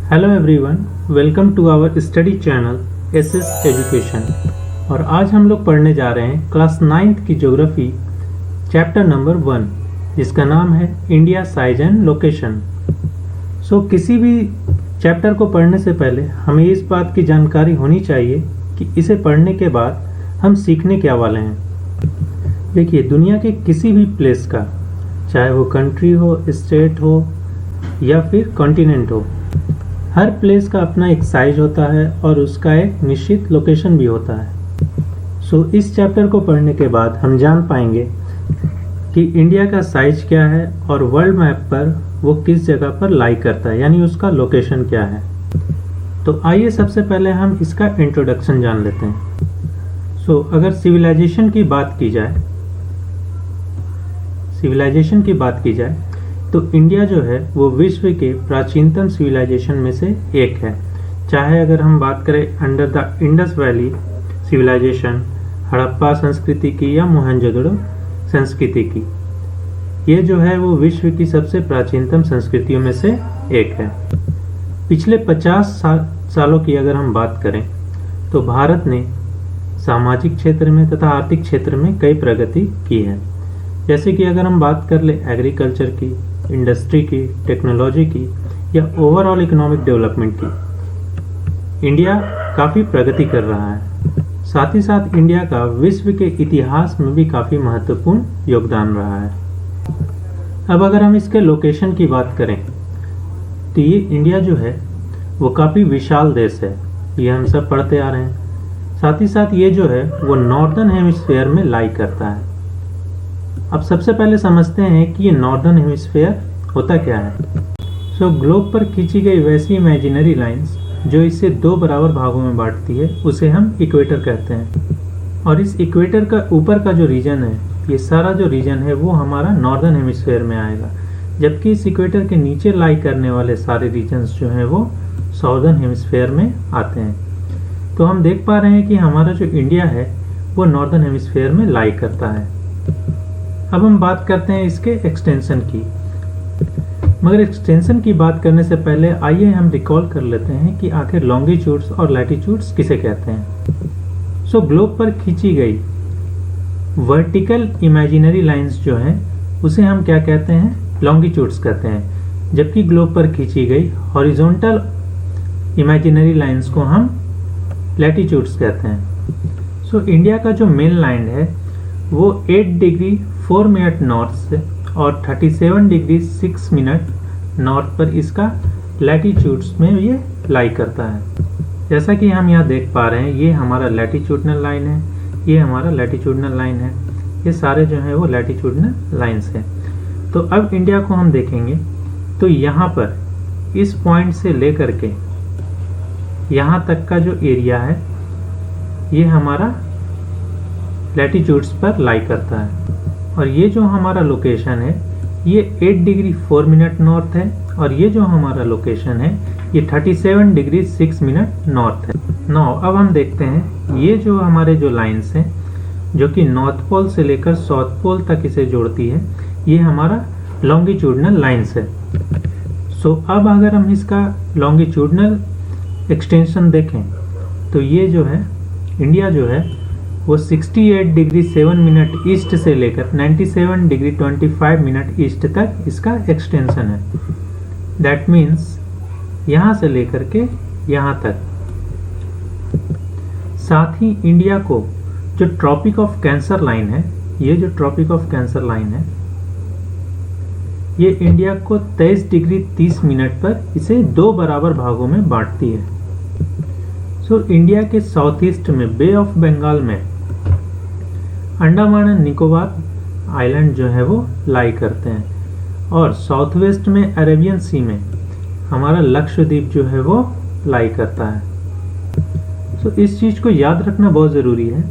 Hello everyone, welcome to our study channel SS education. और आज हम लोग पढ़ने जा रहे हैं क्लास 9th की ज्योग्राफी चैप्टर नंबर 1, जिसका नाम है इंडिया साइज एंड लोकेशन। किसी भी चैप्टर को पढ़ने से पहले हमें इस बात की जानकारी होनी चाहिए कि इसे पढ़ने के बाद हम सीखने क्या वाले हैं। देखिए, दुनिया के किसी भी प्लेस का, चाहे वो कंट्री हो, स्टेट हो या फिर कॉन्टिनेंट हो, हर प्लेस का अपना एक साइज होता है और उसका एक निश्चित लोकेशन भी होता है। इस चैप्टर को पढ़ने के बाद हम जान पाएंगे कि इंडिया का साइज क्या है और वर्ल्ड मैप पर वो किस जगह पर लाई करता है, यानी उसका लोकेशन क्या है। तो आइए सबसे पहले हम इसका इंट्रोडक्शन जान लेते हैं। अगर सिविलाइजेशन की बात की जाए तो इंडिया जो है वो विश्व के प्राचीनतम सिविलाइजेशन में से एक है। चाहे अगर हम बात करें under the Indus valley civilisation, Harappa संस्कृति की या मोहनजोदड़ो संस्कृति की, ये जो है वो विश्व की सबसे प्राचीनतम संस्कृतियों में से एक है। पिछले 50 सालों की अगर हम बात करें तो भारत ने सामाजिक क्षेत्र में तथा आर्थिक क्षेत्र में कई प्रगति की है। जैसे कि अगर हम बात कर ले एग्रीकल्चर की, इंडस्ट्री की, टेक्नोलॉजी की या ओवरऑल इकोनॉमिक डेवलपमेंट की, इंडिया काफ़ी प्रगति कर रहा है। साथ ही साथ इंडिया का विश्व के इतिहास में भी काफ़ी महत्वपूर्ण योगदान रहा है। अब अगर हम इसके लोकेशन की बात करें तो ये इंडिया जो है वो काफ़ी विशाल देश है, ये हम सब पढ़ते आ रहे हैं। साथ ही साथ ये जो है वो नॉर्दर्न हेमिस्फीयर में लाई करता है। अब सबसे पहले समझते हैं कि ये नॉर्दर्न हेमिस्फीयर होता क्या है। ग्लोब पर खींची गई वैसी इमेजिनरी लाइंस जो इसे दो बराबर भागों में बांटती है उसे हम इक्वेटर कहते हैं। और इस इक्वेटर का ऊपर का जो रीजन है, ये सारा जो रीजन है वो हमारा नॉर्दर्न हेमिस्फीयर में आएगा, जबकि इस इक्वेटर के नीचे लाई करने वाले सारे रीजन्स जो हैं वो साउदर्न हेमिस्फीयर में आते हैं। तो हम देख पा रहे हैं कि हमारा जो इंडिया है वो नॉर्दर्न हेमिस्फीयर में लाई करता है। अब हम बात करते हैं इसके एक्सटेंशन की, मगर एक्सटेंशन की बात करने से पहले आइए हम रिकॉल कर लेते हैं कि आखिर लॉन्गिट्यूड्स और लैटिट्यूड्स किसे कहते हैं। ग्लोब पर खींची गई वर्टिकल इमेजिनरी लाइंस जो हैं उसे हम क्या कहते हैं, लॉन्गिट्यूड्स कहते हैं, जबकि ग्लोब पर खींची गई हॉरिजॉन्टल इमेजिनरी लाइंस को हम लैटिट्यूड्स कहते हैं। इंडिया का जो मेन लाइन है वो 8 डिग्री 4 मिनट नॉर्थ से और 37 डिग्री 6 मिनट नॉर्थ पर इसका लैटिट्यूड्स में ये लाई करता है। जैसा कि हम यहाँ देख पा रहे हैं, ये हमारा लैटिट्यूडनल लाइन है, ये हमारा लैटिट्यूडनल लाइन है, ये सारे जो है वो लैटिट्यूडनल लाइंस हैं। तो अब इंडिया को हम देखेंगे तो यहाँ पर इस पॉइंट से लेकर के यहाँ तक का जो एरिया है ये हमारा लैटिट्यूड्स पर लाई करता है। और ये जो हमारा लोकेशन है ये 8 डिग्री 4 मिनट नॉर्थ है, और ये जो हमारा लोकेशन है ये 37 डिग्री 6 मिनट नॉर्थ है। अब हम देखते हैं ये जो हमारे जो लाइंस हैं जो कि नॉर्थ पोल से लेकर साउथ पोल तक इसे जोड़ती है, ये हमारा लॉन्गिट्यूडनल लाइंस है। अब अगर हम इसका लॉन्गिट्यूडनल एक्सटेंशन देखें तो ये जो है इंडिया जो है वो 68 डिग्री 7 मिनट ईस्ट से लेकर 97 डिग्री 25 मिनट ईस्ट तक इसका एक्सटेंशन है। दैट मीन्स यहाँ से लेकर के यहाँ तक। साथ ही इंडिया को जो ट्रॉपिक ऑफ कैंसर लाइन है, ये जो ट्रॉपिक ऑफ कैंसर लाइन है ये इंडिया को 23 डिग्री 30 मिनट पर इसे दो बराबर भागों में बांटती है। इंडिया के साउथ ईस्ट में बे ऑफ बंगाल में अंडमान एंड निकोबार आइलैंड जो है वो लाई करते हैं, और साउथ वेस्ट में अरेबियन सी में हमारा लक्षद्वीप जो है वो लाई करता है। इस चीज़ को याद रखना बहुत ज़रूरी है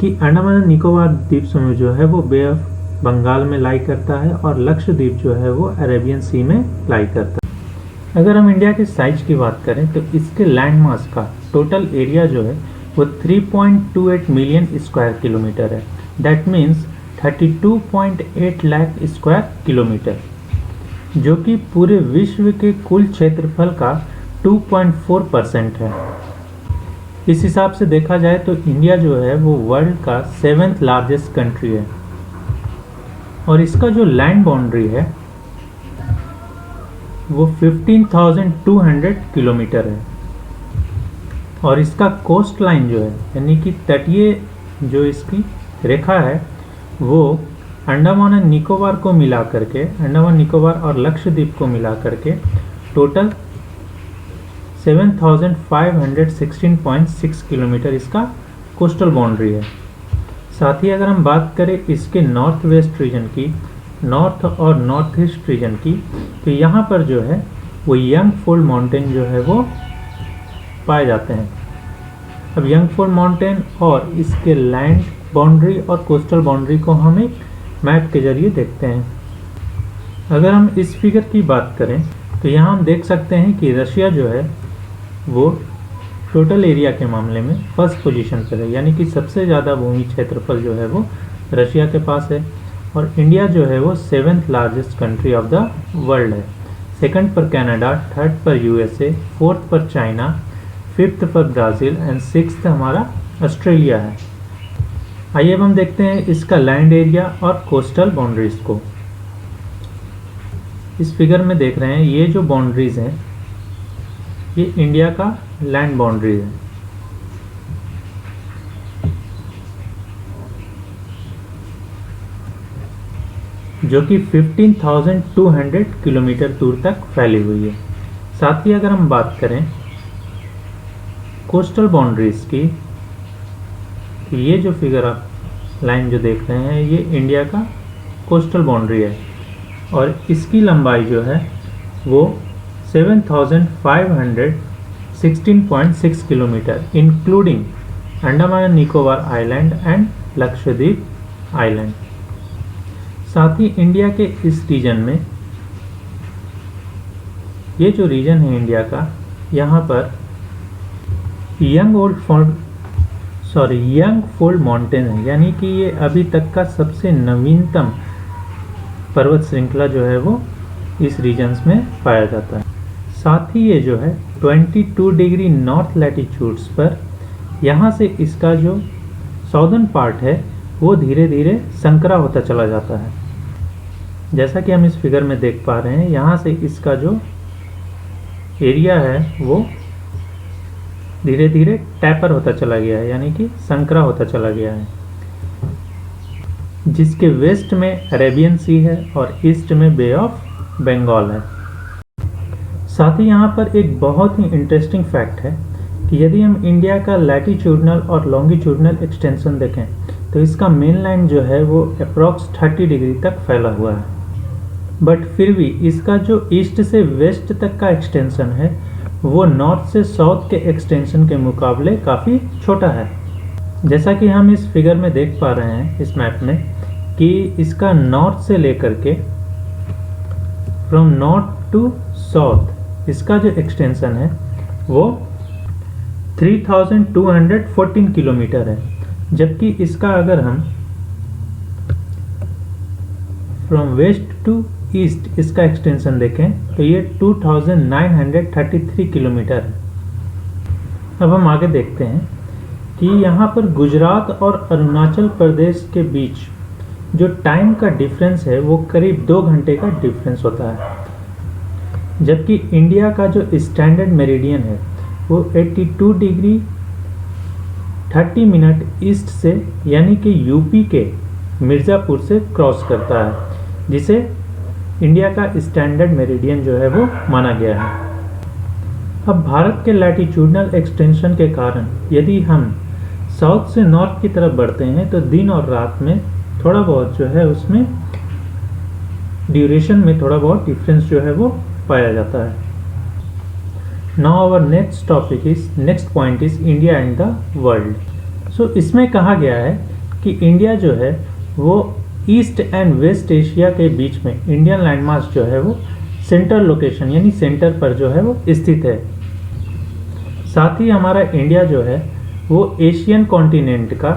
कि अंडमान एंड निकोबार द्वीप समूह जो है वो बे ऑफ बंगाल में लाई करता है और लक्षद्वीप जो है वो अरेबियन सी में लाई करता है। अगर हम इंडिया के साइज की बात करें तो इसके लैंड मास का टोटल एरिया जो है वो 3.28 मिलियन स्क्वायर किलोमीटर है। That means 32.8 lakh square kilometre, जो कि पूरे विश्व के कुल क्षेत्रफल का 2.4% है। इस हिसाब से देखा जाए तो इंडिया जो है वो वर्ल्ड का 7th लार्जेस्ट कंट्री है और इसका जो लैंड बाउंड्री है वो 15,200 किलोमीटर है और इसका कोस्ट लाइन जो है यानी कि तटीय जो इसकी रेखा है वो अंडमान एंड निकोबार को मिला करके, अंडमान निकोबार और लक्षद्वीप को मिला करके टोटल 7,516.6 किलोमीटर इसका कोस्टल बाउंड्री है। साथ ही अगर हम बात करें इसके नॉर्थ वेस्ट रीजन की, नॉर्थ और नॉर्थ ईस्ट रीजन की, तो यहाँ पर जो है वो यंगफोल्ड माउंटेन जो है वो पाए जाते हैं। अब यंगफोल्ड माउंटेन और इसके लैंड बाउंड्री और कोस्टल बाउंड्री को हम एक मैप के जरिए देखते हैं। अगर हम इस फिगर की बात करें तो यहाँ हम देख सकते हैं कि रशिया जो है वो टोटल एरिया के मामले में फर्स्ट पोजीशन पर है, यानी कि सबसे ज़्यादा भूमि क्षेत्रफल जो है वो रशिया के पास है और इंडिया जो है वो 7th largest country of the world है। सेकंड पर कनाडा, थर्ड पर यूएसए, फोर्थ पर चाइना, फिफ्थ पर ब्राज़ील एंड सिक्स्थ हमारा ऑस्ट्रेलिया है। आइए अब हम देखते हैं इसका लैंड एरिया और कोस्टल बाउंड्रीज को। इस फिगर में देख रहे हैं ये जो बाउंड्रीज हैं ये इंडिया का लैंड बाउंड्रीज है। जो कि 15,200 किलोमीटर दूर तक फैली हुई है। साथ ही अगर हम बात करें कोस्टल बाउंड्रीज की, तो ये जो फिगर आप लाइन जो देख रहे हैं ये इंडिया का कोस्टल बाउंड्री है और इसकी लंबाई जो है वो 7,516.6 kilometre including Andaman and Nicobar island and Lakshadweep island. साथ ही इंडिया के इस रीजन में, ये जो रीजन है इंडिया का, यहाँ पर यंग फोल्ड माउंटेन है, यानी कि ये अभी तक का सबसे नवीनतम पर्वत श्रृंखला जो है वो इस रीजन्स में पाया जाता है। साथ ही ये जो है 22 डिग्री नॉर्थ लैटिट्यूड्स पर, यहाँ से इसका जो साउदर्न पार्ट है वो धीरे धीरे संकरा होता चला जाता है। जैसा कि हम इस फिगर में देख पा रहे हैं, यहाँ से इसका जो एरिया है वो धीरे धीरे टैपर होता चला गया है, यानी कि संकरा होता चला गया है, जिसके वेस्ट में अरेबियन सी है और ईस्ट में बे ऑफ बंगाल है। साथ ही यहाँ पर एक बहुत ही इंटरेस्टिंग फैक्ट है कि यदि हम इंडिया का लैटिट्यूडनल और लॉन्गिट्यूडनल एक्सटेंशन देखें तो इसका मेनलैंड जो है वो अप्रॉक्स 30 डिग्री तक फैला हुआ है, बट फिर भी इसका जो ईस्ट से वेस्ट तक का एक्सटेंशन है वो नॉर्थ से साउथ के एक्सटेंशन के मुकाबले काफ़ी छोटा है। जैसा कि हम इस फिगर में देख पा रहे हैं इस मैप में कि इसका नॉर्थ से लेकर के फ्रॉम नॉर्थ टू साउथ इसका जो एक्सटेंशन है वो 3,214 किलोमीटर है, जबकि इसका अगर हम फ्रॉम वेस्ट टू ईस्ट इसका एक्सटेंशन देखें तो ये 2,933 किलोमीटर है। अब हम आगे देखते हैं कि यहाँ पर गुजरात और अरुणाचल प्रदेश के बीच जो टाइम का डिफरेंस है वो करीब 2 घंटे का डिफरेंस होता है, जबकि इंडिया का जो स्टैंडर्ड मेरिडियन है वो 82 डिग्री 30 मिनट ईस्ट से, यानी कि यूपी के मिर्ज़ापुर से क्रॉस करता है, जिसे इंडिया का स्टैंडर्ड मेरिडियन जो है वो माना गया है। अब भारत के लैटिट्यूडनल एक्सटेंशन के कारण यदि हम साउथ से नॉर्थ की तरफ बढ़ते हैं तो दिन और रात में थोड़ा बहुत जो है उसमें ड्यूरेशन में थोड़ा बहुत डिफरेंस जो है वो पाया जाता है। Now our next point is India and the world. So इसमें कहा गया है कि इंडिया जो है वो ईस्ट एंड वेस्ट एशिया के बीच में इंडियन लैंडमास जो है वो सेंटर लोकेशन यानी सेंटर पर जो है वो स्थित है। साथ ही हमारा इंडिया जो है वो एशियन कॉन्टिनेंट का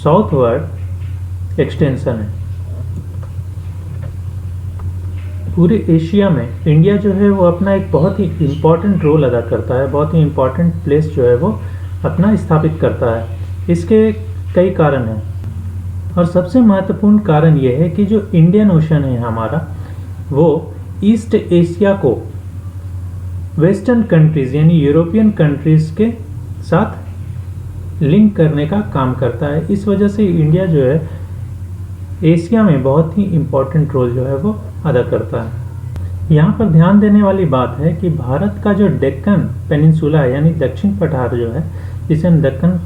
साउथवर्ड एक्सटेंशन है। पूरे एशिया में इंडिया जो है वो अपना एक बहुत ही इम्पॉर्टेंट रोल अदा करता है, बहुत ही इम्पॉर्टेंट प्लेस जो है वो अपना स्थापित करता है। इसके कई कारण हैं और सबसे महत्वपूर्ण कारण ये है कि जो इंडियन ओशन है हमारा, वो ईस्ट एशिया को वेस्टर्न कंट्रीज़ यानी यूरोपियन कंट्रीज़ के साथ लिंक करने का काम करता है। इस वजह से इंडिया जो है एशिया में बहुत ही इम्पोर्टेंट रोल जो है वो अदा करता है। यहाँ पर ध्यान देने वाली बात है कि भारत का जो डेक्कन पेनिनसुला है यानी दक्षिण पठार जो है, जिसे हम दक्कन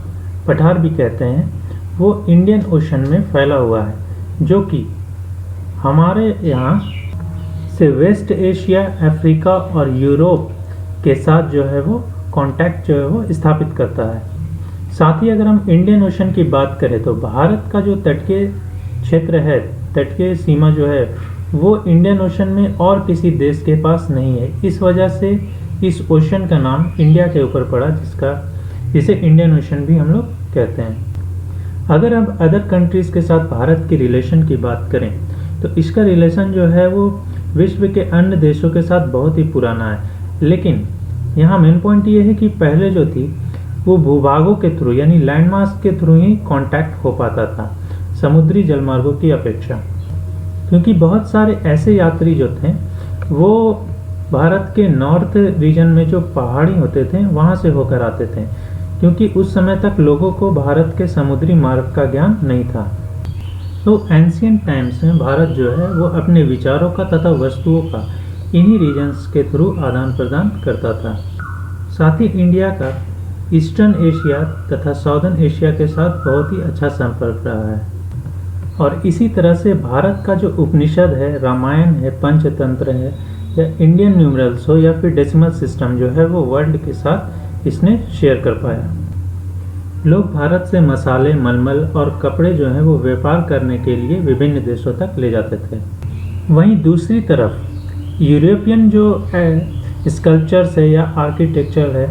पठार भी कहते हैं, वो इंडियन ओशन में फैला हुआ है, जो कि हमारे यहाँ से वेस्ट एशिया, अफ्रीका और यूरोप के साथ जो है वो कांटेक्ट जो है वो स्थापित करता है। साथ ही अगर हम इंडियन ओशन की बात करें तो भारत का जो तटीय क्षेत्र है, तटीय सीमा जो है वो इंडियन ओशन में और किसी देश के पास नहीं है। इस वजह से इस ओशन का नाम इंडिया के ऊपर पड़ा, जिसे इंडियन ओशन भी हम लोग कहते हैं। अगर अब अदर कंट्रीज़ के साथ भारत की रिलेशन की बात करें तो इसका रिलेशन जो है वो विश्व के अन्य देशों के साथ बहुत ही पुराना है, लेकिन यहाँ मेन पॉइंट ये है कि पहले जो थी वो भूभागों के थ्रू यानी लैंडमास के थ्रू ही कांटेक्ट हो पाता था समुद्री जलमार्गों की अपेक्षा, क्योंकि बहुत सारे ऐसे यात्री जो थे वो भारत के नॉर्थ रीजन में जो पहाड़ी होते थे वहाँ से होकर आते थे, क्योंकि उस समय तक लोगों को भारत के समुद्री मार्ग का ज्ञान नहीं था। तो एंशियंट टाइम्स में भारत जो है वो अपने विचारों का तथा वस्तुओं का इन्हीं रीजन्स के थ्रू आदान प्रदान करता था। साथ ही इंडिया का ईस्टर्न एशिया तथा साउदर्न एशिया के साथ बहुत ही अच्छा संपर्क रहा है और इसी तरह से भारत का जो उपनिषद है, रामायण है, पंचतंत्र है या इंडियन न्यूमरल्स हो या फिर डेसिमल सिस्टम जो है वो वर्ल्ड के साथ इसने शेयर कर पाया। लोग भारत से मसाले, मलमल और कपड़े जो हैं वो व्यापार करने के लिए विभिन्न देशों तक ले जाते थे। वहीं दूसरी तरफ यूरोपियन जो स्कल्पचर्स है या आर्किटेक्चर है,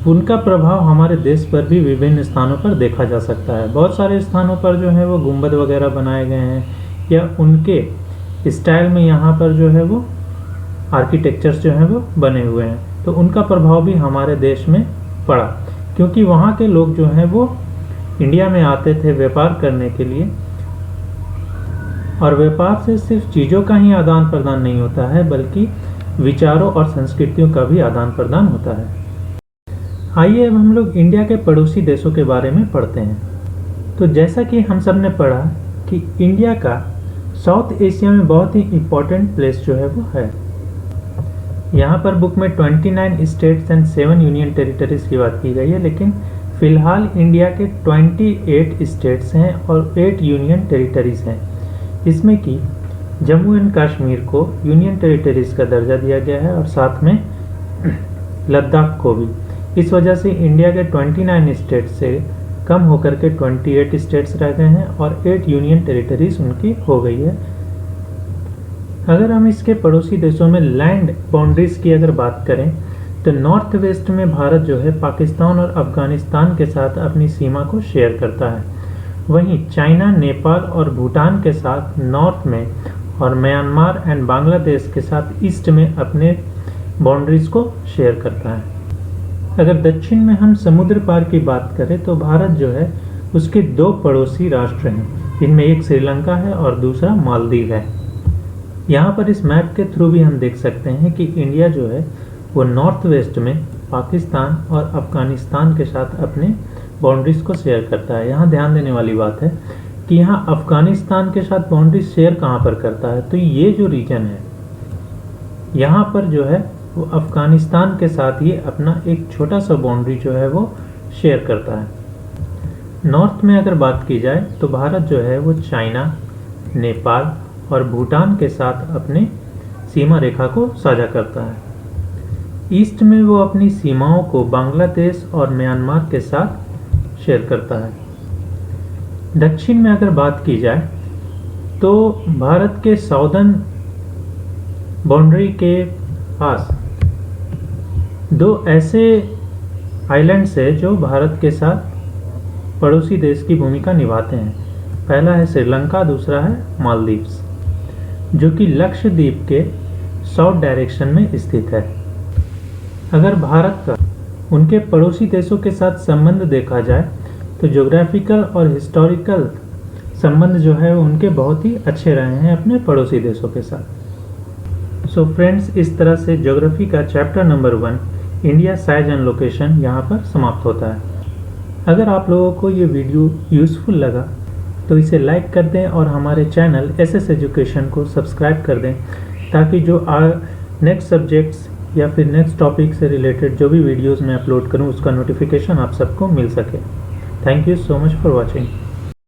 उनका प्रभाव हमारे देश पर भी विभिन्न स्थानों पर देखा जा सकता है। बहुत सारे स्थानों पर जो है वो गुंबद वगैरह बनाए गए हैं या उनके स्टाइल में यहाँ पर जो है वो आर्किटेक्चर्स जो हैं वो बने हुए हैं, तो उनका प्रभाव भी हमारे देश में पड़ा, क्योंकि वहाँ के लोग जो हैं वो इंडिया में आते थे व्यापार करने के लिए, और व्यापार से सिर्फ चीज़ों का ही आदान प्रदान नहीं होता है बल्कि विचारों और संस्कृतियों का भी आदान प्रदान होता है। आइए अब हम लोग इंडिया के पड़ोसी देशों के बारे में पढ़ते हैं। तो जैसा कि हम सब ने पढ़ा कि इंडिया का साउथ एशिया में बहुत ही इम्पोर्टेंट प्लेस जो है वो है। यहाँ पर बुक में 29 स्टेट्स एंड 7 यूनियन टेरिटरीज की बात की गई है, लेकिन फ़िलहाल इंडिया के 28 स्टेट्स हैं और 8 यूनियन टेरिटरीज हैं, इसमें कि जम्मू एंड कश्मीर को यूनियन टेरिटरीज का दर्जा दिया गया है और साथ में लद्दाख को भी। इस वजह से इंडिया के 29 स्टेट्स से कम होकर के 28 स्टेट्स रह गए हैं और 8 यूनियन टेरिटरीज उनकी हो गई है। अगर हम इसके पड़ोसी देशों में लैंड बाउंड्रीज की अगर बात करें तो नॉर्थ वेस्ट में भारत जो है पाकिस्तान और अफगानिस्तान के साथ अपनी सीमा को शेयर करता है। वहीं चाइना, नेपाल और भूटान के साथ नॉर्थ में और म्यांमार एंड बांग्लादेश के साथ ईस्ट में अपने बाउंड्रीज को शेयर करता है। अगर दक्षिण में हम समुद्र पार की बात करें तो भारत जो है उसके 2 पड़ोसी राष्ट्र हैं, जिनमें एक श्रीलंका है और दूसरा मालदीव है। यहाँ पर इस मैप के थ्रू भी हम देख सकते हैं कि इंडिया जो है वो नॉर्थ वेस्ट में पाकिस्तान और अफगानिस्तान के साथ अपने बाउंड्रीज को शेयर करता है। यहाँ ध्यान देने वाली बात है कि यहाँ अफगानिस्तान के साथ बाउंड्रीज शेयर कहाँ पर करता है, तो ये जो रीजन है यहाँ पर जो है वो अफगानिस्तान के साथ ये अपना एक छोटा सा बाउंड्री जो है वो शेयर करता है। नॉर्थ में अगर बात की जाए तो भारत जो है वो चाइना, नेपाल और भूटान के साथ अपने सीमा रेखा को साझा करता है। ईस्ट में वो अपनी सीमाओं को बांग्लादेश और म्यांमार के साथ शेयर करता है। दक्षिण में अगर बात की जाए तो भारत के साउदर्न बाउंड्री के पास 2 ऐसे आइलैंड्स है जो भारत के साथ पड़ोसी देश की भूमिका निभाते हैं। पहला है श्रीलंका, दूसरा है मालदीव्स। जो कि लक्षद्वीप के साउथ डायरेक्शन में स्थित है। अगर भारत का उनके पड़ोसी देशों के साथ संबंध देखा जाए तो ज्योग्राफिकल और हिस्टोरिकल संबंध जो है उनके बहुत ही अच्छे रहे हैं अपने पड़ोसी देशों के साथ। सो फ्रेंड्स, इस तरह से ज्योग्राफी का chapter number 1 India size and location यहाँ पर समाप्त होता है। अगर आप लोगों को ये वीडियो यूज़फुल लगा तो इसे लाइक कर दें और हमारे चैनल एसएस एजुकेशन को सब्सक्राइब कर दें, ताकि जो नेक्स्ट सब्जेक्ट्स या फिर नेक्स्ट टॉपिक से रिलेटेड जो भी वीडियोस मैं अपलोड करूं उसका नोटिफिकेशन आप सबको मिल सके। Thank you so much for watching.